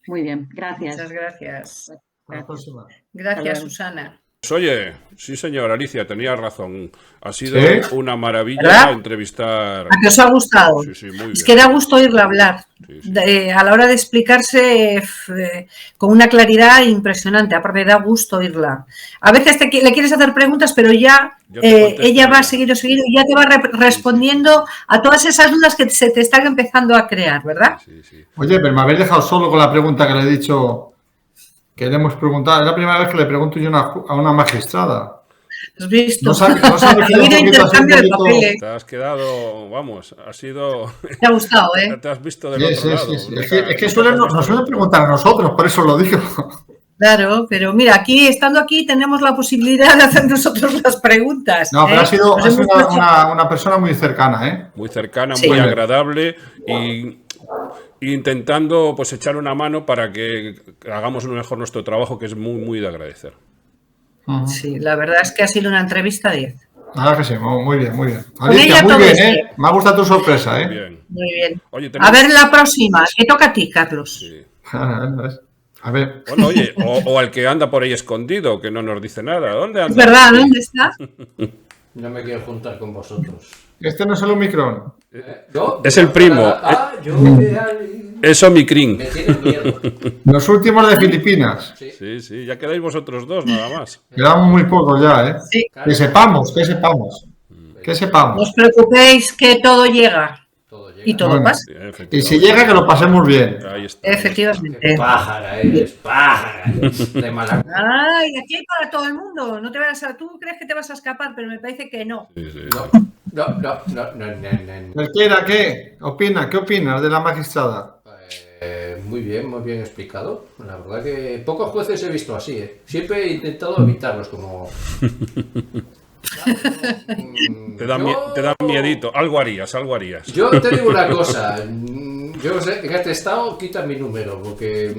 Muy bien, gracias. Muchas gracias. Gracias. Gracias, Susana. Pues oye, sí señor, Alicia, tenías razón. Ha sido una maravilla, ¿verdad?, entrevistar. ¿A qué os ha gustado? Sí, muy bien. Es que da gusto oírla hablar. Sí. A la hora de explicarse con una claridad impresionante. Aparte, da gusto oírla. A veces le quieres hacer preguntas, pero ya ella va seguido y ya te va respondiendo a todas esas dudas que se te están empezando a crear, ¿verdad? Sí. Oye, pero me habéis dejado solo con la pregunta que le he dicho. Que le hemos preguntado, es la primera vez que le pregunto yo a una magistrada. ¿Has visto? No sabe intercambio de papeles. Te has quedado, vamos, ha sido... Te ha gustado, ¿eh? Te has visto del otro lado. Sí. Es que nos suelen preguntar a nosotros, por eso lo digo. Claro, pero mira, estando aquí, tenemos la posibilidad de hacer nosotros las preguntas. No, pero ha sido una persona muy cercana, ¿eh? Muy cercana, muy agradable y intentando pues echar una mano para que hagamos mejor nuestro trabajo, que es muy, muy de agradecer. Sí, la verdad es que ha sido una entrevista 10. Nada que sí, muy bien, muy bien. Con Alicia, ella muy todo bien, es bien. ¿eh? Me ha gustado tu sorpresa, ¿eh? Bien. Muy bien. Oye, A tenemos- ver la próxima. ¿Qué toca a ti, Carlos? Sí. A ver. Bueno, oye, o al que anda por ahí escondido, que no nos dice nada. ¿Dónde anda? Es verdad, ¿dónde está? No me quiero juntar con vosotros. Este no es el Omicron. ¿Yo? Es el primo. Yo Es Omicron. me tienen miedo. Los últimos de Filipinas. Sí, ya quedáis vosotros dos, nada más. Quedamos muy pocos ya, ¿eh? Sí. Que sepamos, que sepamos. Que No sepamos. os preocupéis que todo llega. Todo llega. Y todo Bueno. pasa. Sí, Y si llega, que lo pasemos bien. Ahí está. Efectivamente. Pájara eres, pájara. De mala. Ay, aquí hay para todo el mundo. No te vayas a... Tú crees que te vas a escapar, pero me parece que no. Sí. No. Cualquiera, ¿qué? ¿Opina? ¿Qué opinas de la magistrada? Muy bien explicado. La verdad que pocos jueces he visto así, ¿eh? Siempre he intentado evitarlos como... Te da miedito. Algo harías. Yo te digo una cosa. Yo sé, en este estado quita mi número porque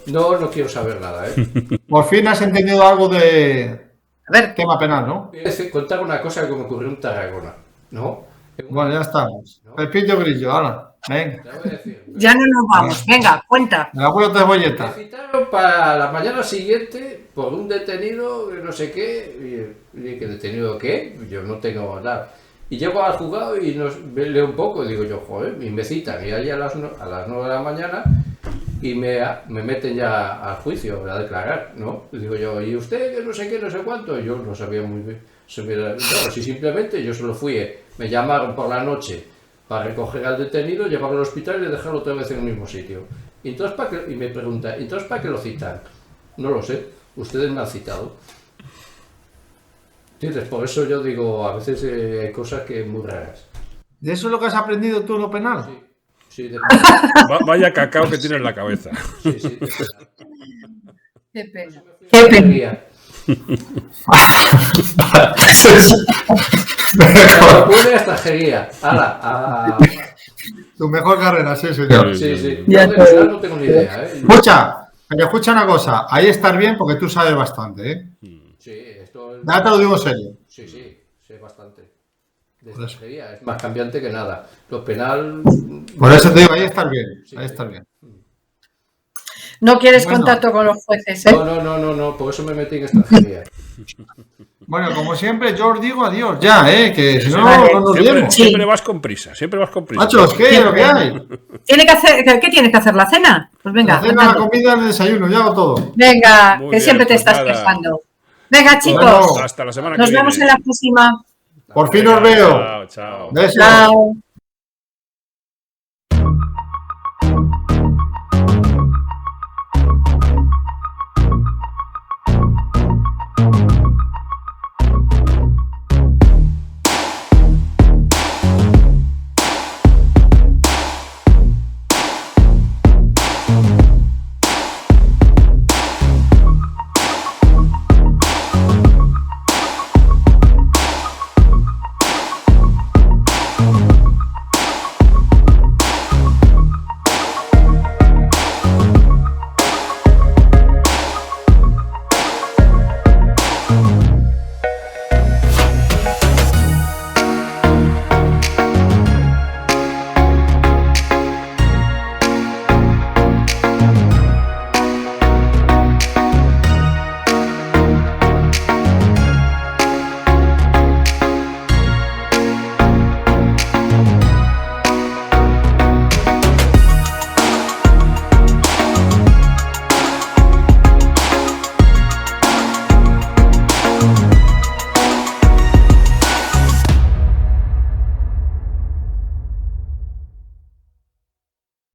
no quiero saber nada, ¿eh? Por fin has entendido algo de A ver, tema penal, ¿no? Voy a contar una cosa que me ocurrió en Tarragona, ¿no? Bueno, ya estamos. Pepillo Grillo, ahora. Venga. Te voy a decir. ya no nos vamos. Venga, cuenta. Me la voy a Me cebolleta. citaron para la mañana siguiente por un detenido, no sé qué. Y dije, ¿qué detenido qué? Yo no tengo nada. Y llego al juzgado y leo un poco y digo yo, joder, y me citan. Y ahí a las 9 de la mañana y me meten ya al juicio a declarar, ¿no? Y digo yo, ¿y usted que no sé qué, no sé cuánto? Yo no sabía muy bien. Claro, si simplemente yo solo fui, me llamaron por la noche para recoger al detenido, llevarlo al hospital y dejarlo otra vez en el mismo sitio. Y, entonces, y me pregunta, ¿entonces para qué lo citan? No lo sé, ustedes me han citado. ¿Entiendes? Por eso yo digo, a veces hay cosas que muy raras. ¿De eso es lo que has aprendido tú en lo penal? Sí, Vaya cacao que tiene en la cabeza. sí. Qué pena. Qué pena. Una extranjería. ¡Hala! Tu mejor carrera, sí, señor. Sí. Ya Yo de verdad no tengo ni idea, ¿eh? Escucha una cosa. Ahí estás bien porque tú sabes bastante, ¿eh? Sí, esto... Ya te lo digo en serio. Sí, sé bastante. De Por eso. extranjería, es más cambiante que nada. Lo penal... Por eso te digo, ahí estás bien. Ahí estás bien. No quieres Bueno. contacto con los jueces, ¿eh? No, por eso me metí en extranjería. Bueno, como siempre, yo os digo adiós ya, que si no, Vale. no nos Siempre, vemos. Sí. siempre vas con prisa. Machos, ¿qué es lo que hay? ¿Qué tienes que hacer? ¿La cena? Pues venga, La cena, la andando. comida, el desayuno, ya hago todo. Venga, Muy que bien, siempre te pues estás nada. quejando. Venga, chicos, Bueno, Hasta la semana nos que viene. vemos en la próxima. Por fin os veo. Chao. Besos. Chao.